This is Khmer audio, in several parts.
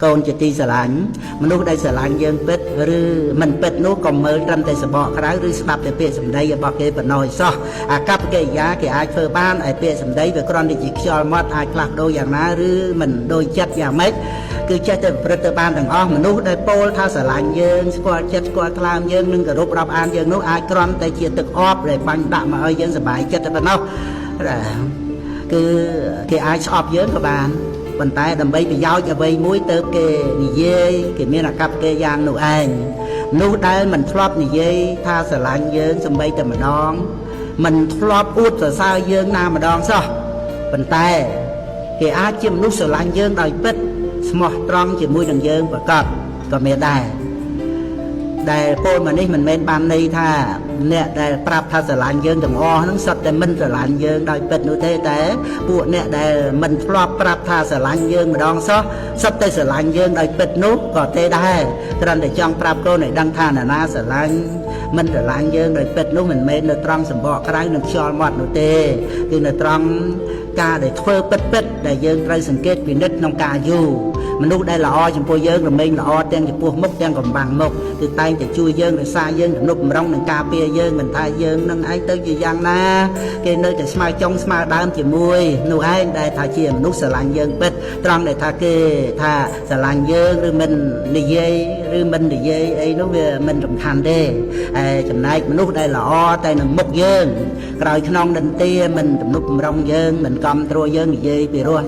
កូនជាទីស្រឡាញ់មនុស្សដែលស្រឡាញ់យើងពិតឬមិនពិតនោះក៏មើលត្រឹមតែសបកក្រៅឬស្ដាប់តែពាក្យសម្ដីរបស់គេប៉ុណ្ណោះសោះអាកប្បកិរិយាគេអាចធ្វើបានឲ្យពាក្យសម្ដីវាគ្រាន់តែជាខ្យល់មាត់អាចផ្លាស់ប្ដូរយ៉ាងណាឬមិនដូចចិត្តយ៉ាងម៉េចគឺចេះតែប្រព្រឹត្តទៅបានទាំងអស់មនុស្សដែលពោលថាស្រឡាញ់យើងស្គាល់ចិត្តស្គាល់ថ្លើមយើងនិងគោរពរាប់អានយើងនោះអាចគ្រាន់តែជាទឹកអបដែលបាញ់ដាក់មកឲ្យយើងសប្បាយចិត្តតែប៉ុណ្ណោះគឺគេអាចស្អប់យើងក៏បានប៉ុន្តែដើម្បីប្រយោជន៍អ្វីមួយទៅគេនិយាយគេមានអាកប្បកិរិយាយ៉ាងនោះឯងនោះដែលមិនធ្លាប់និយាយថាស្រឡាញ់យើងសម្បីតែម្ដងមិនធ្លាប់អួតសរសើរយើងណាម្ដងសោះប៉ុន្តែគេអាចជាមនុស្សស្រឡាញ់យើងដោយពិតស្មោះត្រង់ជាមួយនឹងយើងប្រកបក៏មានដែរដែលពោលមកនេះមិនមែនបានន័យថាអ្នកដែលប្រាប់ថាស្រឡាញ់យើងទាំងអស់ហ្នឹងសុទ្ធតែមិនស្រឡាញ់យើងដោយពិតនោះទេតែពួកអ្នកដែលមិនធ្លាប់ប្រាប់ថាស្រឡាញ់យើងម្ដងសោះសុទ្ធតែស្រឡាញ់យើងដោយពិតនោះក៏ទេដែរគ្រាន់តែចង់ប្រាប់កូនឲ្យដឹងថាណានាស្រឡាញ់មិនស្រឡាញ់យើងដោយពិតនោះមិនមែននៅត្រង់សម្បកក្រៅនិងខ្យល់មាត់នោះទេគឺនៅត្រង់ការដែលធ្វើពិតដែលយើងត្រូវសង្កេតពិនិត្យក្នុងការយូរមនុស្សដែលល្អចំពោះយើងរមែងល្អទាំងចំពោះមុខទាំងកំបាំងមុខគឺតែងតែជួយយើងរក្សាយើងទំនុកបំរុងនឹងការពារយើងមិនថាយើងនឹងឯងទៅជាយ៉ាងណាគេនៅតែស្មើចុងស្មើដើមជាមួយនោះឯងដែលថាជាមនុស្សស្រឡាញ់យើងពិតត្រង់ដែលថាគេថាស្រឡាញ់យើងឬមិននិយាយឬមិននិយាយអីនោះវាមិនសំខាន់ទេហើយចំណែកមនុស្សដែលល្អតែនឹងមុខយើងក្រោយខ្នងដន្ទាមិនទំនុកបំរុងយើងមិនកំត្រួតយើងនិយាយពីរោះ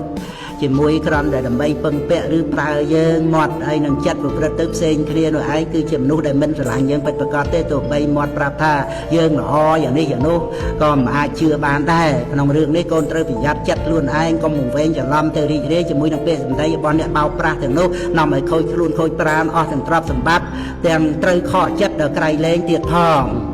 ជាមួយក្រំតែដើម្បីពឹងពាក់ឬប្រើយើងមាត់ហើយនឹងចិត្តប្រព្រឹត្តទៅផ្សេងគ្នានោះឯងគឺជាមនុស្សដែលមិនស្រឡាញ់យើងពិតប្រាកដទេទោះបីមាត់ប្រាប់ថាយើងល្អយ៉ាងនេះយ៉ាងនោះក៏មិនអាចជឿបានដែរក្នុងរឿងនេះកូនត្រូវប្រយ័ត្នចិត្តខ្លួនឯងកុំវែងច្រឡំទៅរីករាយជាមួយនឹងពាក្យសម្ដីរបស់អ្នកបោកប្រាស់ទាំងនោះនាំឲ្យខូចខ្លួនខូចប្រាណអស់ទាំងទ្រព្យសម្បត្តិទាំងត្រូវខកចិត្តដល់ក្រៃលែងទៀតផង